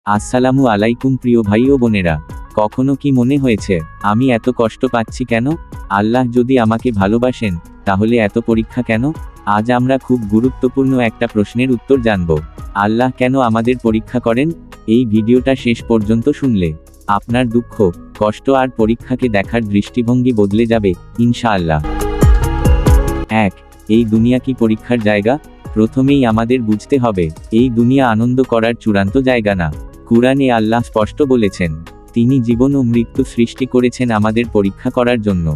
আসসালামু আলাইকুম প্রিয় ভাই ও বোনেরা, কখনো কি মনে হয়েছে আমি এত কষ্ট পাচ্ছি কেন? আল্লাহ যদি আমাকে ভালোবাসেন তাহলে এত পরীক্ষা কেন? আজ আমরা খুব গুরুত্বপূর্ণ একটা প্রশ্নের উত্তর জানব। আল্লাহ কেন আমাদের পরীক্ষা করেন? এই ভিডিওটা শেষ পর্যন্ত শুনলে আপনার দুঃখ, কষ্ট আর পরীক্ষাকে দেখার দৃষ্টিভঙ্গি বদলে যাবে ইনশাআল্লাহ। 1. এই দুনিয়া কি পরীক্ষার জায়গা? প্রথমেই আমাদের বুঝতে হবে, এই দুনিয়া আনন্দ করার চূড়ান্ত জায়গা না। কুরআনে আল্লাহ স্পষ্ট বলেছেন, তিনি জীবন ও মৃত্যু সৃষ্টি করেছেন আমাদের পরীক্ষা করার জন্য।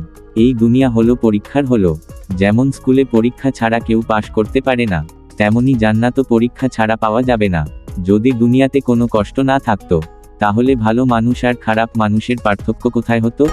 এই দুনিয়া হলো পরীক্ষার হলো। যেমন স্কুলে পরীক্ষা ছাড়া কেউ পাশ করতে পারে না, তেমনি জান্নাতও পরীক্ষা ছাড়া পাওয়া যাবে না। যদি দুনিয়াতে কোনো কষ্ট না থাকতো, তাহলে ভালো মানুষ আর খারাপ মানুষের পার্থক্য কোথায় হতো?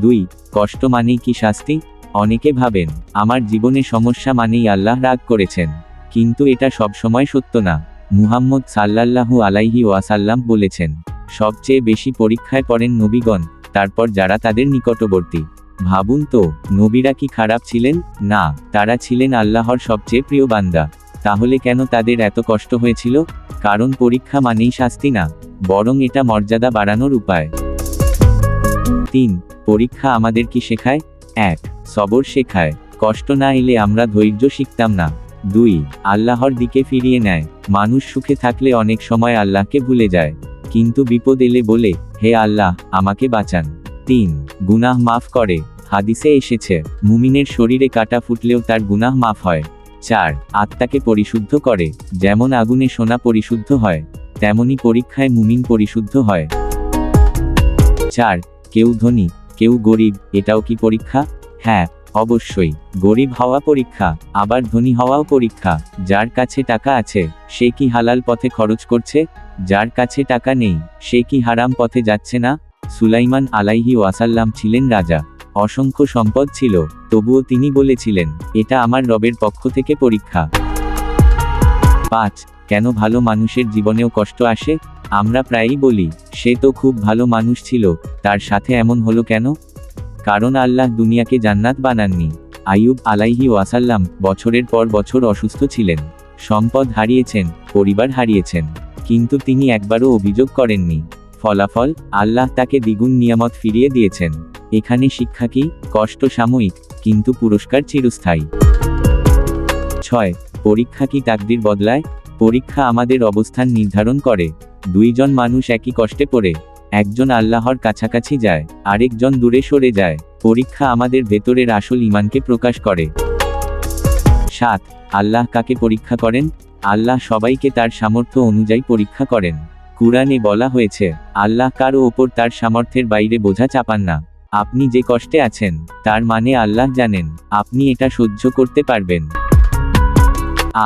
2. কষ্ট মানেই কি শাস্তি? অনেকে ভাবেন, আমার জীবনে সমস্যা মানেই আল্লাহ রাগ করেছেন, কিন্তু এটা সবসময় সত্য না। মুহাম্মদ সাল্লাল্লাহু আলাইহি ওয়াসাল্লাম বলেছেন, সবচেয়ে বেশি পরীক্ষায় পড়েন নবীগণ, তারপর যারা তাদের নিকটবর্তী। ভাবুন তো, নবীরা কি খারাপ ছিলেন? না, তারা ছিলেন আল্লাহর সবচেয়ে প্রিয় বান্দা। তাহলে কেন তাদের এত কষ্ট হয়েছিল? কারণ পরীক্ষা মানেই শাস্তি না, বরং এটা মর্যাদা বাড়ানোর উপায়। 3. পরীক্ষা আমাদের কি শেখায়? 1. সবর শেখায়। কষ্ট না এলে আমরা ধৈর্য শিখতাম না। 2. আল্লাহর দিকে ফিরিয়ে নেয়। মানুষ সুখে থাকলে অনেক সময় আল্লাহকে ভুলে যায়, কিন্তু বিপদ এলে বলে, হে আল্লাহ, আমাকে বাঁচান। 3. গুনাহ মাফ করে। হাদিসে এসেছে, মুমিনের শরীরে কাটা ফুটলেও তার গুনাহ মাফ হয়। 4. আত্মাকে পরিশুদ্ধ করে। যেমন আগুনে সোনা পরিশুদ্ধ হয়, তেমনি পরীক্ষায় মুমিন পরিশুদ্ধ হয়। 4. কেউ ধনী, কেউ গরিব, এটাও কি পরীক্ষা? হ্যাঁ, অবশ্যই। গরিব হওয়া পরীক্ষা, আবার ধনী হওয়াও পরীক্ষা। যার কাছে টাকা আছে, সে কি হালাল পথে খরচ করছে? যার কাছে টাকা নেই, সে কি হারাম পথে যাচ্ছে না? সুলাইমান আলাইহি ওয়াসাল্লাম ছিলেন রাজা, অসংখ্য সম্পদ ছিল, তবুও তিনি বলেছিলেন, এটা আমার রবের পক্ষ থেকে পরীক্ষা। 5. কেন ভালো মানুষের জীবনেও কষ্ট আসে? আমরা প্রায়ই বলি, সে তো খুব ভালো মানুষ ছিল, তার সাথে এমন হলো কেন? কারণ আল্লাহ দুনিয়াকে জান্নাত বানাননি। আইয়ুব আলাইহি ওয়াসাল্লাম বছরের পর বছর অসুস্থ ছিলেন, সম্পদ হারিয়েছেন, পরিবার হারিয়েছেন, কিন্তু তিনি একবারও অভিযোগ করেননি। ফলাফল, আল্লাহ তাকে দ্বিগুণ নিয়ামত ফিরিয়ে দিয়েছেন। এখানে শিক্ষা কি? কষ্ট সাময়িক, কিন্তু পুরস্কার চিরস্থায়ী। 6. পরীক্ষা কি তাকদির বদলায়? পরীক্ষা আমাদের অবস্থান নির্ধারণ করে। 2 জন মানুষ একই কষ্টে পড়ে, একজন আল্লাহর কাছাকাছি যায়, আরেকজন দূরে সরে যায়। পরীক্ষা আমাদের ভেতরের আসল ঈমানকে প্রকাশ করে। 7. আল্লাহ কাকে পরীক্ষা করেন? আল্লাহ সবাইকে তার সামর্থ্য অনুযায়ী পরীক্ষা করেন। কুরআনে বলা হয়েছে, আল্লাহ কারো ওপর তার সামর্থ্যের বাইরে বোঝা চাপান না। আপনি যে কষ্টে আছেন, তার মানে আল্লাহ জানেন আপনি এটা সহ্য করতে পারবেন।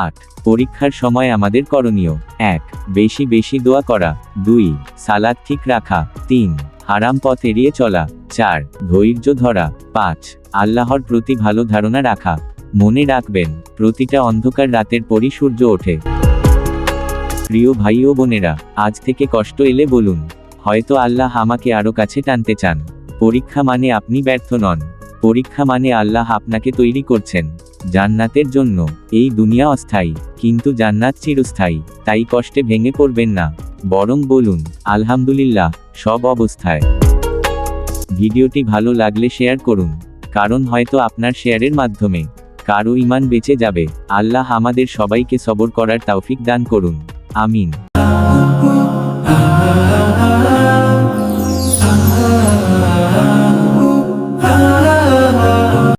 8. পরীক্ষার সময় আমাদের করণীয়: 1. বেশি বেশি দোয়া করা। 2. সালাত ঠিক রাখা। 3. হারাম পথ এড়িয়ে চলা। 4. ধৈর্য ধরা। 5. আল্লাহর প্রতি ভালো ধারণা রাখা। মনে রাখবেন, প্রতিটা অন্ধকার রাতের পরই সূর্য ওঠে। প্রিয় ভাই ও বোনেরা, আজ থেকে কষ্ট এলে বলুন, হয়তো আল্লাহ আমাকে আরো কাছে টানতে চান। পরীক্ষা মানে আপনি ব্যর্থ নন, পরীক্ষা মানে আল্লাহ আপনাকে তৈরি করছেন জান্নাতের জন্য। এই দুনিয়া অস্থায়ী, কিন্তু জান্নাত চিরস্থায়ী। তাই কষ্টে ভেঙে পড়বেন না, বরং বলুন, আলহামদুলিল্লাহ সব অবস্থায়। ভিডিওটি ভালো লাগলে শেয়ার করুন, কারণ হয়তো আপনার শেয়ারের মাধ্যমে কারো ঈমান বেঁচে যাবে। আল্লাহ আমাদের সবাইকে সবর করার তৌফিক দান করুন, আমিন।